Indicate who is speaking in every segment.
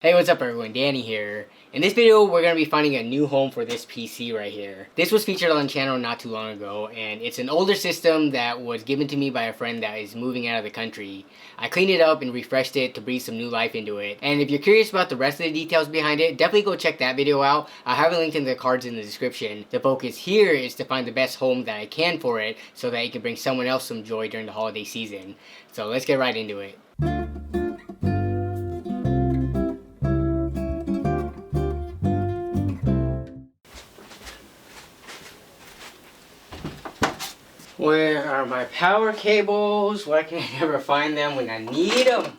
Speaker 1: Hey, what's up everyone, Danny here. In this video, we're going to be finding a new home for this PC right here. This was featured on the channel not too long ago, and it's an older system that was given to me by a friend that is moving out of the country. I cleaned it up and refreshed it to breathe some new life into it. And if you're curious about the rest of the details behind it, definitely go check that video out. I have it linked in the cards in the description. The focus here is to find the best home that I can for it so that it can bring someone else some joy during the holiday season. So let's get right into it. Where are my power cables? Why can I never find them when I need them?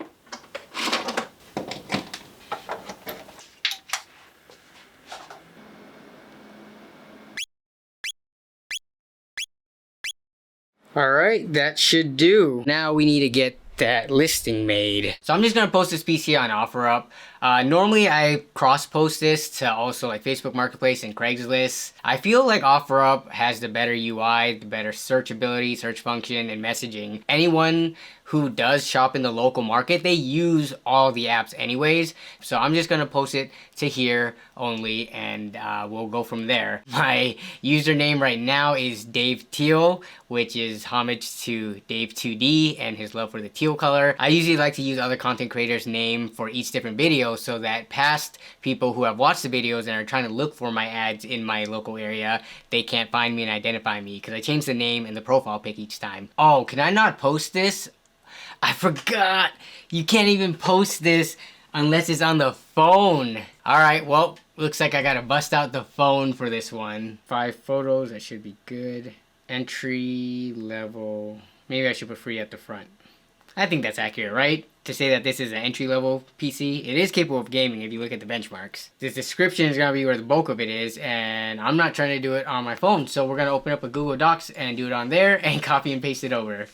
Speaker 1: Alright, that should do. Now we need to get that listing made. So I'm just gonna post this PC on OfferUp. Normally I cross post this to also like Facebook Marketplace and Craigslist. I feel like OfferUp has the better UI, the better searchability, search function, and messaging. Anyone who does shop in the local market, they use all the apps anyways. So I'm just gonna post it to here only, and we'll go from there. My username right now is Dave Teal, which is homage to Dave 2D and his love for the teal color. I usually like to use other content creators' name for each different video so that past people who have watched the videos and are trying to look for my ads in my local area, they can't find me and identify me because I change the name and the profile pic each time. Oh, can I not post this? I forgot! You can't even post this unless it's on the phone. Alright, well, looks like I gotta bust out the phone for this one. 5 photos, that should be good. Entry level. Maybe I should put free at the front. I think that's accurate, right? To say that this is an entry-level PC. It is capable of gaming if you look at the benchmarks. This description is gonna be where the bulk of it is, and I'm not trying to do it on my phone, so we're gonna open up a Google Docs and do it on there and copy and paste it over.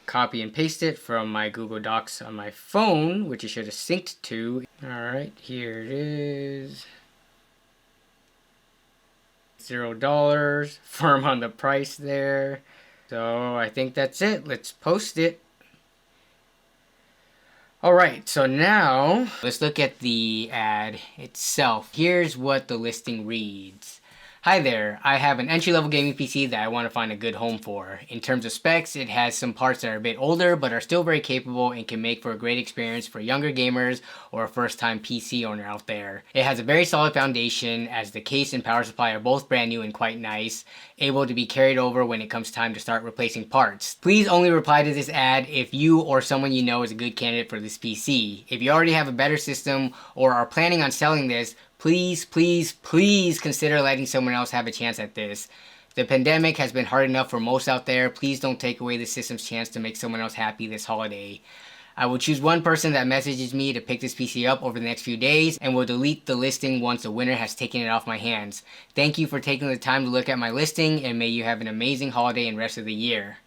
Speaker 1: Copy and paste it from my Google Docs on my phone, which it should have synced to. Alright, here it is. $0, firm on the price there. So I think that's it. Let's post it. Alright, so now let's look at the ad itself. Here's what the listing reads. Hi there, I have an entry-level gaming PC that I want to find a good home for. In terms of specs, it has some parts that are a bit older but are still very capable and can make for a great experience for younger gamers or a first-time PC owner out there. It has a very solid foundation as the case and power supply are both brand new and quite nice, able to be carried over when it comes time to start replacing parts. Please only reply to this ad if you or someone you know is a good candidate for this PC. If you already have a better system or are planning on selling this, please, please, please consider letting someone else have a chance at this. The pandemic has been hard enough for most out there. Please don't take away the system's chance to make someone else happy this holiday. I will choose one person that messages me to pick this PC up over the next few days and will delete the listing once the winner has taken it off my hands. Thank you for taking the time to look at my listing, and may you have an amazing holiday and rest of the year.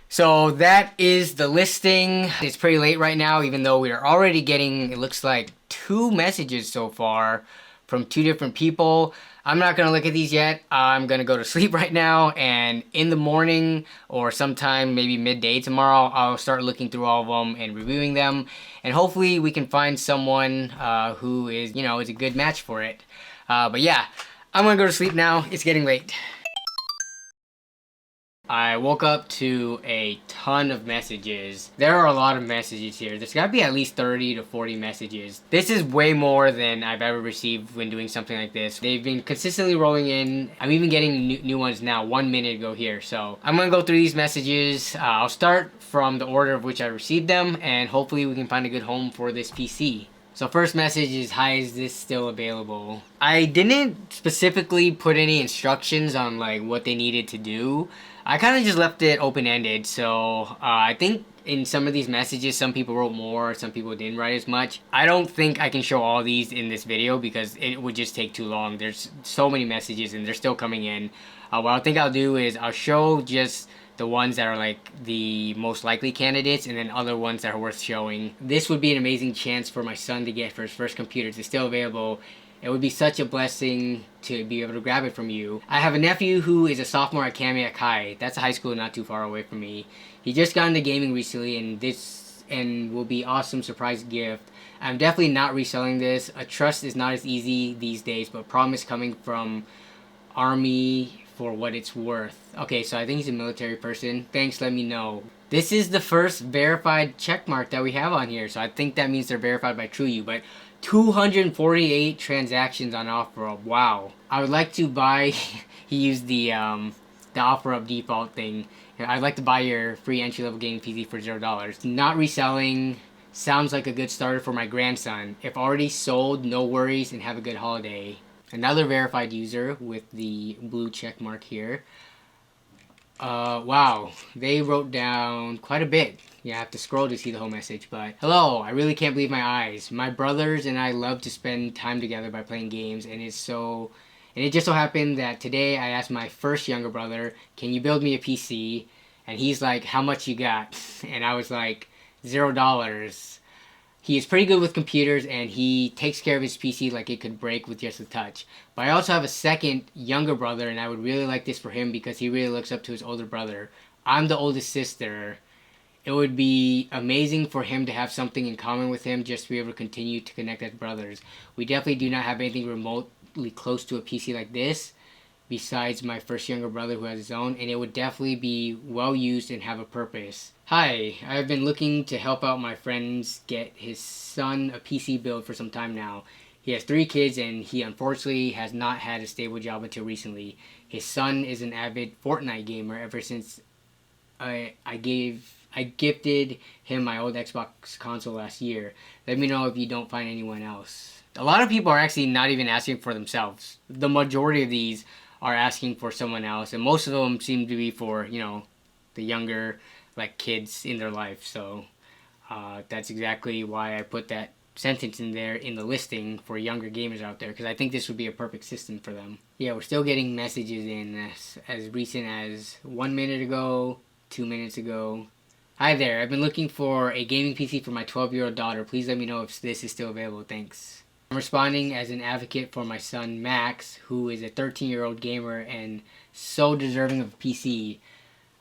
Speaker 1: So that is the listing. It's pretty late right now, even though we are already getting, it looks like, 2 messages so far from 2 different people. I'm not gonna look at these yet. I'm gonna go to sleep right now, and in the morning or sometime maybe midday tomorrow, I'll start looking through all of them and reviewing them, and hopefully we can find someone who is, is a good match for it. But yeah, I'm gonna go to sleep now. It's getting late. I woke up to a ton of messages. There are a lot of messages here. There's gotta be at least 30 to 40 messages. This is way more than I've ever received when doing something like this. They've been consistently rolling in. I'm even getting new ones now 1 minute ago here. So I'm gonna go through these messages. I'll start from the order of which I received them, and hopefully we can find a good home for this PC. So first message is, hi, is this still available? I didn't specifically put any instructions on like what they needed to do. I kind of just left it open-ended, so I think in some of these messages, some people wrote more, some people didn't write as much. I don't think I can show all these in this video because it would just take too long. There's so many messages and they're still coming in. What I think I'll do is I'll show just the ones that are like the most likely candidates and then other ones that are worth showing. This would be an amazing chance for my son to get for his first computer. It's still available It would be such a blessing to be able to grab it from you. I have a nephew who is a sophomore at Kamiak High. That's a high school not too far away from me. He just got into gaming recently, and this will be awesome surprise gift. I'm definitely not reselling this. A trust is not as easy these days, but promise coming from Army for what it's worth. Okay, so I think he's a military person. Thanks, let me know. This is the first verified checkmark that we have on here, so I think that means they're verified by TrueU, but 248 transactions on OfferUp. Wow. I would like to buy he used the OfferUp default thing. I'd like to buy your free entry-level gaming PC for $0. Not reselling. Sounds like a good starter for my grandson. If already sold, no worries, and have a good holiday. Another verified user with the blue check mark here. Wow, they wrote down quite a bit. Yeah, I have to scroll to see the whole message, but hello, I really can't believe my eyes. My brothers and I love to spend time together by playing games, and it just so happened that today I asked my first younger brother, can you build me a PC? And he's like, how much you got? And I was like, $0. He is pretty good with computers, and he takes care of his PC like it could break with just a touch. But I also have a second younger brother, and I would really like this for him because he really looks up to his older brother. I'm the oldest sister. It would be amazing for him to have something in common with him, just to be able to continue to connect as brothers. We definitely do not have anything remotely close to a PC like this, besides my first younger brother who has his own, and it would definitely be well used and have a purpose. Hi, I have been looking to help out my friends get his son a PC build for some time now. He has 3 kids, and he unfortunately has not had a stable job until recently. His son is an avid Fortnite gamer ever since I gifted him my old Xbox console last year. Let me know if you don't find anyone else. A lot of people are actually not even asking for themselves. The majority of these are asking for someone else, and most of them seem to be for, you know, the younger, like, kids in their life. So that's exactly why I put that sentence in there in the listing for younger gamers out there, because I think this would be a perfect system for them. Yeah, we're still getting messages in as recent as 1 minute ago, 2 minutes ago. Hi there, I've been looking for a gaming PC for my 12-year-old daughter. Please let me know if this is still available. Thanks. I'm responding as an advocate for my son Max, who is a 13-year-old gamer and so deserving of a PC.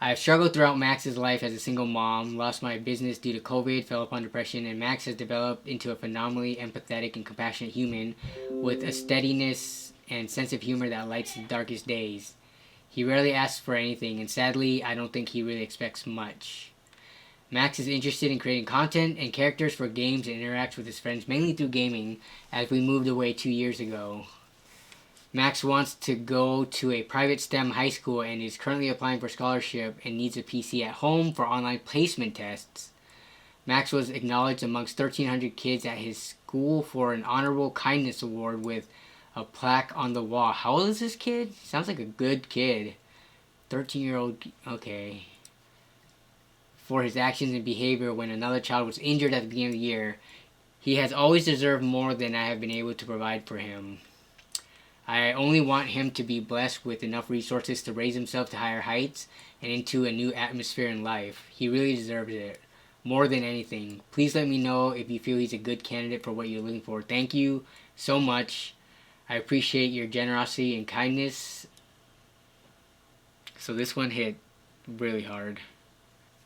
Speaker 1: I have struggled throughout Max's life as a single mom, lost my business due to COVID, fell upon depression, and Max has developed into a phenomenally empathetic and compassionate human with a steadiness and sense of humor that lights the darkest days. He rarely asks for anything, and sadly, I don't think he really expects much. Max is interested in creating content and characters for games and interacts with his friends mainly through gaming, as we moved away 2 years ago. Max wants to go to a private STEM high school and is currently applying for scholarship and needs a PC at home for online placement tests. Max was acknowledged amongst 1,300 kids at his school for an honorable kindness award with a plaque on the wall. How old is this kid? Sounds like a good kid. 13-year-old, okay. For his actions and behavior when another child was injured at the beginning of the year. He has always deserved more than I have been able to provide for him. I only want him to be blessed with enough resources to raise himself to higher heights and into a new atmosphere in life. He really deserves it, more than anything. Please let me know if you feel he's a good candidate for what you're looking for. Thank you so much. I appreciate your generosity and kindness. So this one hit really hard.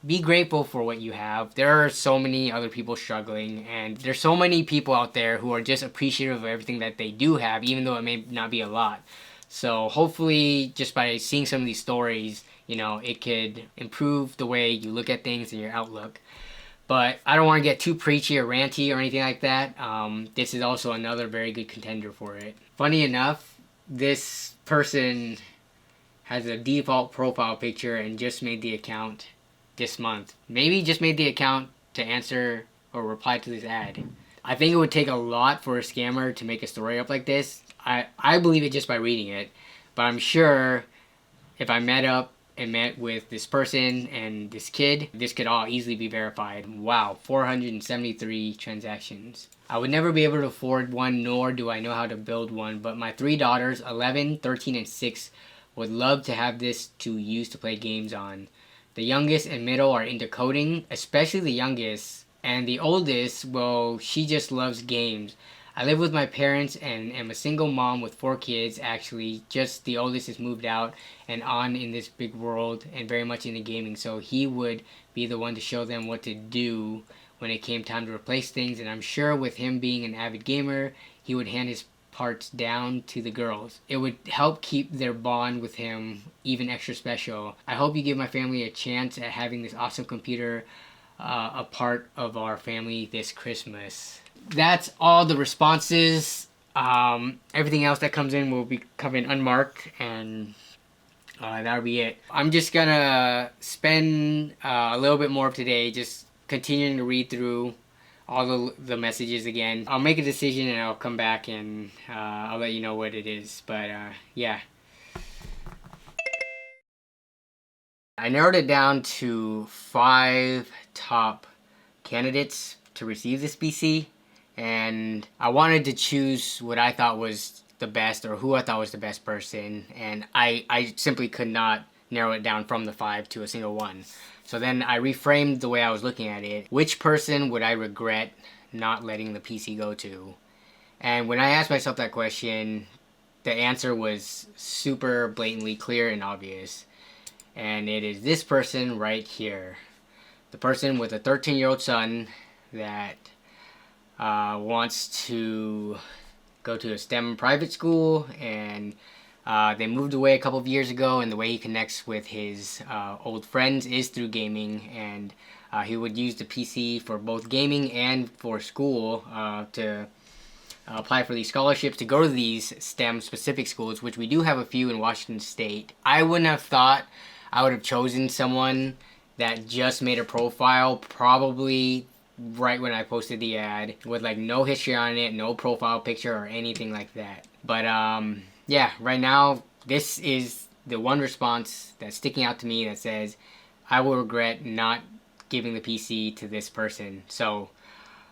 Speaker 1: Be grateful for what you have. There are so many other people struggling, and there's so many people out there who are just appreciative of everything that they do have, even though it may not be a lot. So hopefully, just by seeing some of these stories, you know, it could improve the way you look at things and your outlook. But I don't want to get too preachy or ranty or anything like that. This is also another very good contender for it. Funny enough, this person has a default profile picture and just made the account this month. Maybe just made the account to answer or reply to this ad. I think it would take a lot for a scammer to make a story up like this. I believe it just by reading it, but I'm sure if I met with this person and this kid, this could all easily be verified. Wow, 473 transactions. I would never be able to afford one, nor do I know how to build one, but my 3 daughters, 11, 13, and 6, would love to have this to use to play games on. The youngest and middle are into coding, especially the youngest. And the oldest, well, she just loves games. I live with my parents and am a single mom with 4 kids. Actually, just the oldest has moved out and on in this big world and very much into gaming. So he would be the one to show them what to do when it came time to replace things. And I'm sure with him being an avid gamer, he would hand his parts down to the girls. It would help keep their bond with him even extra special. I hope you give my family a chance at having this awesome computer a part of our family this Christmas. That's all the responses. Everything else that comes in will be coming unmarked, and that'll be it. I'm just gonna spend a little bit more of today just continuing to read through all the messages again. I'll make a decision and I'll come back and I'll let you know what it is. But yeah. I narrowed it down to 5 top candidates to receive this PC. And I wanted to choose what I thought was the best, or who I thought was the best person. And I simply could not narrow it down from the 5 to a single one. So then I reframed the way I was looking at it. Which person would I regret not letting the PC go to? And when I asked myself that question, the answer was super blatantly clear and obvious. And it is this person right here. The person with a 13-year-old son that wants to go to a STEM private school, and they moved away a couple of years ago, and the way he connects with his old friends is through gaming, and he would use the PC for both gaming and for school to apply for these scholarships to go to these STEM specific schools, which we do have a few in Washington State. I wouldn't have thought I would have chosen someone that just made a profile probably right when I posted the ad, with like no history on it, no profile picture or anything like that. But yeah, right now this is the one response that's sticking out to me that says I will regret not giving the PC to this person. So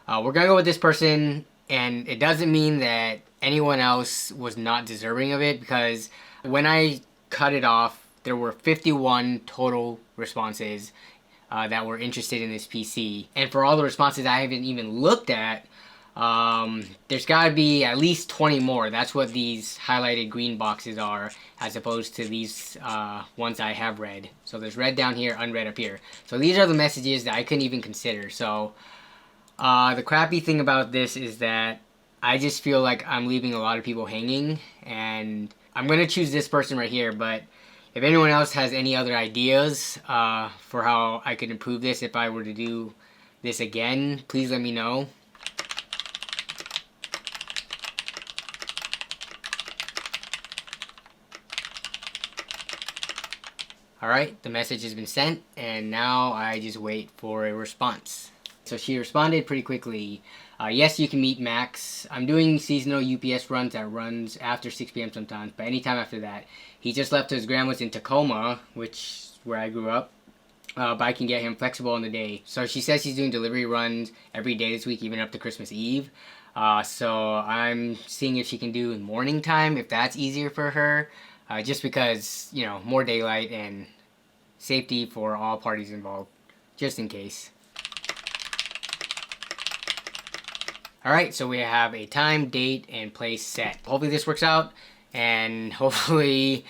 Speaker 1: we're gonna go with this person, and it doesn't mean that anyone else was not deserving of it, because when I cut it off, there were 51 total responses that were interested in this PC. And for all the responses I haven't even looked at, there's gotta be at least 20 more. That's what these highlighted green boxes are, as opposed to these ones I have read. So there's read down here, unread up here. So these are the messages that I couldn't even consider. So the crappy thing about this is that I just feel like I'm leaving a lot of people hanging, and I'm gonna choose this person right here. But if anyone else has any other ideas for how I could improve this if I were to do this again, please let me know. Alright, the message has been sent, and now I just wait for a response. So she responded pretty quickly. Yes, you can meet Max. I'm doing seasonal UPS runs that runs after 6 p.m. sometimes, but anytime after that. He just left his grandma's in Tacoma, which is where I grew up, but I can get him flexible on the day. So she says she's doing delivery runs every day this week, even up to Christmas Eve. So I'm seeing if she can do morning time, if that's easier for her, just because, you know, more daylight and safety for all parties involved, just in case. Alright, so we have a time, date, and place set. Hopefully this works out, and hopefully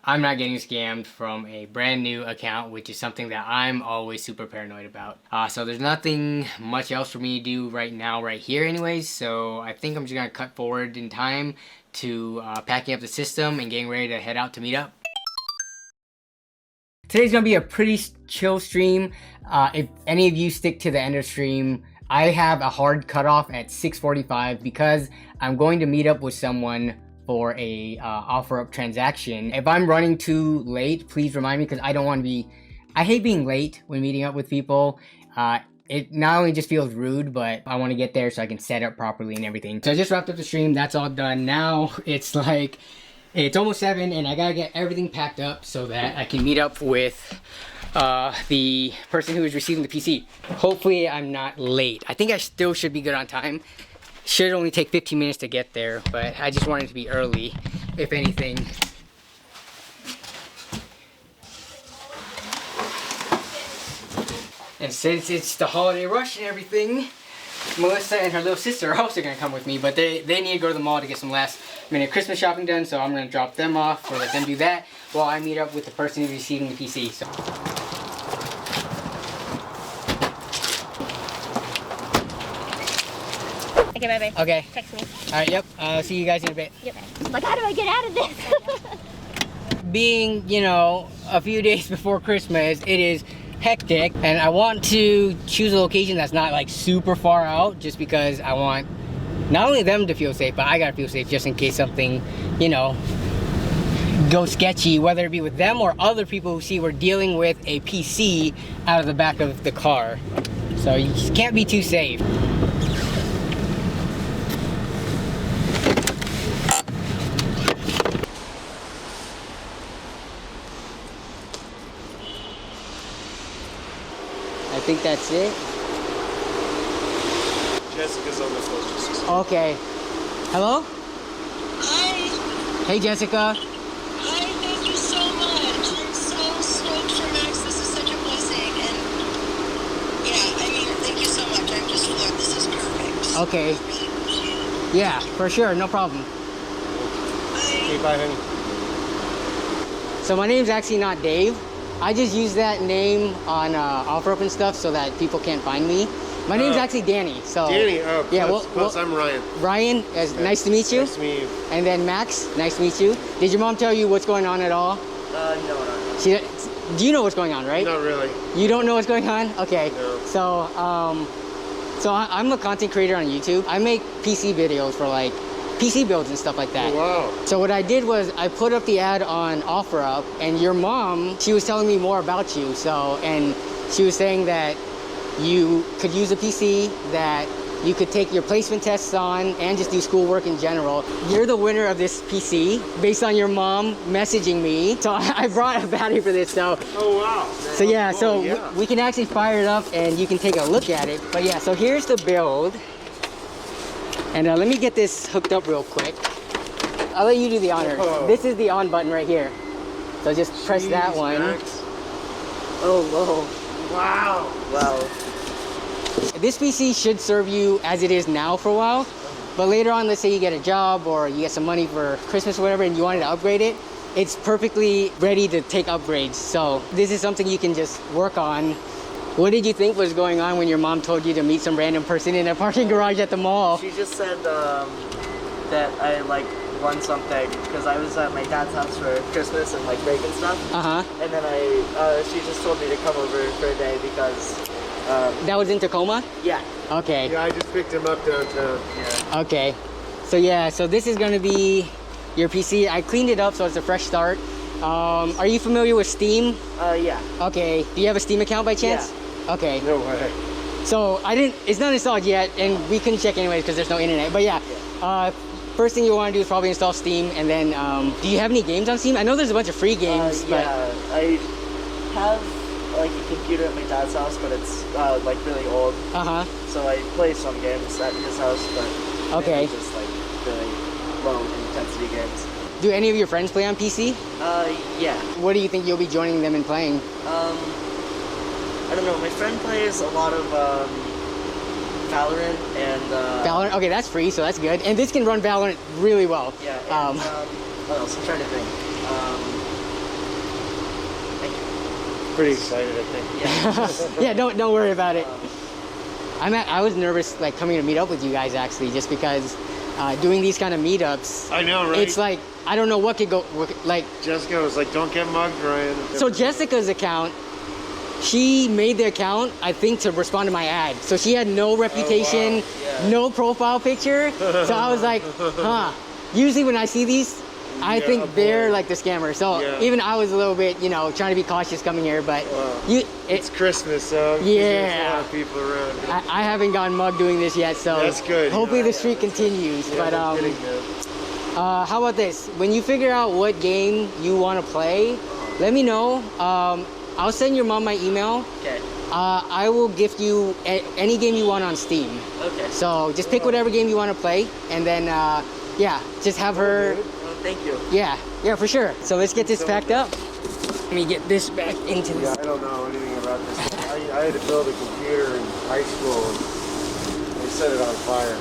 Speaker 1: I'm not getting scammed from a brand new account, which is something that I'm always super paranoid about. So there's nothing much else for me to do right now, right here anyways, so I think I'm just going to cut forward in time to packing up the system and getting ready to head out to meet up. Today's going to be a pretty chill stream. If any of you stick to the end of the stream, I have a hard cutoff at 6:45 because I'm going to meet up with someone for a OfferUp transaction. If I'm running too late, please remind me, because I don't want to be... I hate being late when meeting up with people. It not only just feels rude, but I want to get there so I can set up properly and everything. So I just wrapped up the stream. That's all done. Now it's like... It's almost 7 and I gotta get everything packed up so that I can meet up with the person who is receiving the PC. Hopefully I'm not late. I think I still should be good on time. Should only take 15 minutes to get there, but I just wanted to be early, if anything. And since it's the holiday rush and everything, Melissa and her little sister are also gonna come with me, but they need to go to the mall to get some last minute Christmas shopping done, so I'm gonna drop them off or let them do that while I meet up with the person who's receiving the PC. So.
Speaker 2: Okay, bye-bye.
Speaker 1: Okay.
Speaker 2: Text me.
Speaker 1: Alright, yep. See you guys in a bit.
Speaker 2: Yep. Like, how do I get out of this?
Speaker 1: Being, you know, a few days before Christmas, it is hectic, and I want to choose a location that's not like super far out, just because I want not only them to feel safe, but I gotta feel safe just in case something, you know, goes sketchy, whether it be with them or other people who see we're dealing with a PC out of the back of the car. So you just can't be too safe. I think that's it.
Speaker 3: Jessica's on the phone.
Speaker 1: Okay. Hello?
Speaker 4: Hi.
Speaker 1: Hey, Jessica.
Speaker 4: Hi, thank you so much. I'm so stoked for Max. This is such a blessing. And yeah, I mean, thank you so much. I'm just floored. This is perfect.
Speaker 1: Okay.
Speaker 4: I really appreciate it.
Speaker 1: Yeah, for sure. No problem.
Speaker 4: Bye.
Speaker 3: Okay, bye, honey.
Speaker 1: So my name's actually not Dave. I just use that name on OfferUp and stuff so that people can't find me. My name's actually Danny. So
Speaker 3: Danny,
Speaker 1: yeah,
Speaker 3: close. I'm Ryan.
Speaker 1: Ryan, nice to meet you.
Speaker 3: Nice to meet you.
Speaker 1: And then Max, nice to meet you. Did your mom tell you what's going on at all?
Speaker 4: No, not.
Speaker 1: Do you know what's going on, right?
Speaker 3: Not really.
Speaker 1: You don't know what's going on? Okay.
Speaker 3: No.
Speaker 1: So I'm a content creator on YouTube. I make PC videos for like PC builds and stuff like that.
Speaker 3: Oh, wow.
Speaker 1: So what I did was I put up the ad on OfferUp, and your mom, she was telling me more about you. And she was saying that you could use a PC, that you could take your placement tests on and just do schoolwork in general. You're the winner of this PC based on your mom messaging me. So I brought a battery for this. So
Speaker 3: Oh, wow.
Speaker 1: so yeah,
Speaker 3: Oh,
Speaker 1: so
Speaker 3: yeah.
Speaker 1: we can actually fire it up and you can take a look at it. But yeah, so here's the build. And let me get this hooked up real quick. I'll let you do the honors.
Speaker 3: Whoa.
Speaker 1: This is the on button right here. So just press that
Speaker 3: Jeez,
Speaker 1: one.
Speaker 3: Max.
Speaker 4: Oh, whoa.
Speaker 3: Wow.
Speaker 4: Wow.
Speaker 1: This PC should serve you as it is now for a while. But later on, let's say you get a job or you get some money for Christmas or whatever and you wanted to upgrade it, it's perfectly ready to take upgrades. So this is something you can just work on. What did you think was going on when your mom told you to meet some random person in a parking garage at the mall?
Speaker 5: She just said that I like won something because I was at my dad's house for Christmas and like break and stuff.
Speaker 1: Uh-huh.
Speaker 5: And then she just told me to come over for a day because
Speaker 1: That was in Tacoma?
Speaker 5: yeah.
Speaker 1: Okay.
Speaker 3: Yeah, I just picked him up downtown.
Speaker 5: Yeah.
Speaker 1: Okay. So yeah, so this is gonna be your PC. I cleaned it up so it's a fresh start. Are you familiar with Steam?
Speaker 5: Yeah.
Speaker 1: Okay. Do you have a Steam account by chance? Okay.
Speaker 3: No way.
Speaker 1: So it's not installed yet, and we couldn't check anyways because there's no internet. But yeah, first thing you want to do is probably install Steam, and then do you have any games on Steam? I know there's a bunch of free games.
Speaker 5: Yeah. I have like a computer at my dad's house, but it's like really old.
Speaker 1: Uh huh.
Speaker 5: So I play some games at his house, but
Speaker 1: Okay.
Speaker 5: mainly just like really low intensity games.
Speaker 1: Do any of your friends play on PC?
Speaker 5: Yeah.
Speaker 1: What do you think you'll be joining them in playing?
Speaker 5: I don't know. My friend plays a lot of Valorant and
Speaker 1: Valorant. Okay, that's free, so that's good. And this can run Valorant really well.
Speaker 5: yeah. And, what else? I'm trying to think.
Speaker 3: Pretty excited, I think.
Speaker 1: Yeah, don't worry about it. I was nervous like coming to meet up with you guys actually, just because doing these kind of meetups.
Speaker 3: I know, right?
Speaker 1: It's like I don't know what could go like.
Speaker 3: Jessica was like, don't get mugged, Ryan.
Speaker 1: So Jessica's account, she made the account I think to respond to my ad. So she had no reputation,
Speaker 5: Yeah.
Speaker 1: no profile picture. So I was like, huh. Usually when I see these, I
Speaker 3: Yeah,
Speaker 1: think they're
Speaker 3: boy.
Speaker 1: like the scammer. So
Speaker 3: Yeah.
Speaker 1: even I was a little bit, you know, trying to be cautious coming here. But
Speaker 3: Wow. It's Christmas, so there's a
Speaker 1: Yeah.
Speaker 3: lot of people around.
Speaker 1: I haven't gotten mugged doing this yet, so
Speaker 3: That's good.
Speaker 1: hopefully
Speaker 3: Yeah.
Speaker 1: the streak continues.
Speaker 3: Yeah,
Speaker 1: But
Speaker 3: no kidding, man.
Speaker 1: how about this? When you figure out what game you want to play, let me know. I'll send your mom my email.
Speaker 5: Okay.
Speaker 1: I will gift you any game you want on Steam.
Speaker 5: Okay.
Speaker 1: So just pick whatever game you want to play, and then yeah, just have her.
Speaker 5: Well, thank you.
Speaker 1: Yeah, for sure. So let's get this packed up. Let me get this back into
Speaker 3: Yeah,
Speaker 1: this.
Speaker 3: I don't know anything about this. I had to build a computer in high school. And set it on fire.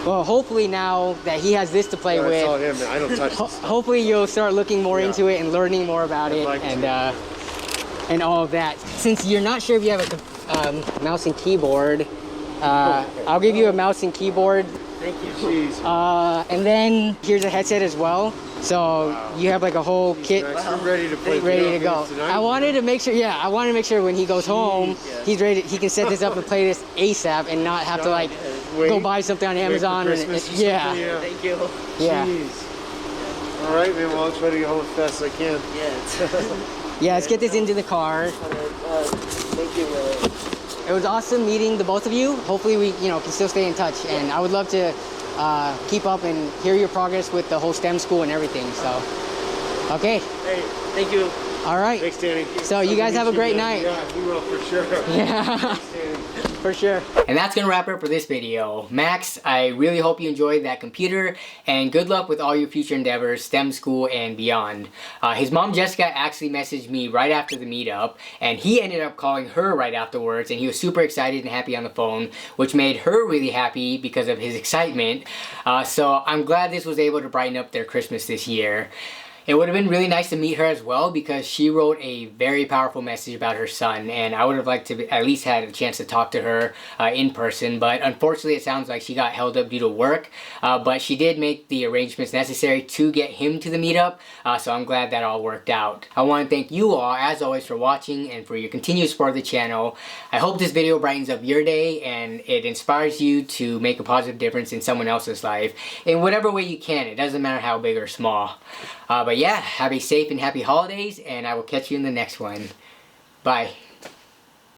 Speaker 1: Well, hopefully now that he has this to play
Speaker 3: It's all
Speaker 1: with,
Speaker 3: him, man. I don't touch this.
Speaker 1: hopefully you'll start looking more into it and learning more about it
Speaker 3: like
Speaker 1: and all of that. Since you're not sure if you have a mouse and keyboard, I'll give you a mouse and keyboard.
Speaker 5: Thank you.
Speaker 3: Jeez.
Speaker 1: And then here's a headset as well. So you have like a whole kit
Speaker 3: I'm ready to play
Speaker 1: ready to
Speaker 3: video
Speaker 1: go.
Speaker 3: games tonight.
Speaker 1: I wanted to make sure, I wanted to make sure when he goes home,
Speaker 5: yeah.
Speaker 1: he's ready. He can set this up and play this ASAP and not have to like
Speaker 3: Wait.
Speaker 1: go buy something on
Speaker 3: Wait for
Speaker 1: Amazon.
Speaker 3: Christmas or
Speaker 1: Yeah,
Speaker 3: something, yeah.
Speaker 5: Thank you.
Speaker 1: yeah,
Speaker 3: Jeez. All right, man. Well, I'll try to get home as fast as I can.
Speaker 5: Yeah.
Speaker 1: yeah. Let's get this into the car.
Speaker 5: Thank you, really.
Speaker 1: It was awesome meeting the both of you. Hopefully we, can still stay in touch. And I would love to keep up and hear your progress with the whole STEM school and everything. So, okay.
Speaker 5: Hey, thank you.
Speaker 1: All right.
Speaker 3: Thanks, Danny.
Speaker 1: So you guys have a great night.
Speaker 3: Yeah, you will for sure.
Speaker 1: Yeah.
Speaker 3: Thanks, Danny.
Speaker 1: For sure. And that's gonna wrap it up for this video. Max, I really hope you enjoyed that computer, and good luck with all your future endeavors, STEM school and beyond. His mom Jessica actually messaged me right after the meetup, and he ended up calling her right afterwards, and he was super excited and happy on the phone, which made her really happy because of his excitement. So I'm glad this was able to brighten up their Christmas this year. It would have been really nice to meet her as well, because she wrote a very powerful message about her son, and I would have liked to at least had a chance to talk to her in person, but unfortunately it sounds like she got held up due to work, but she did make the arrangements necessary to get him to the meetup, so I'm glad that all worked out. I want to thank you all, as always, for watching and for your continued support of the channel. I hope this video brightens up your day and it inspires you to make a positive difference in someone else's life in whatever way you can. It doesn't matter how big or small. But yeah, have a safe and happy holidays, and I will catch you in the next one. Bye.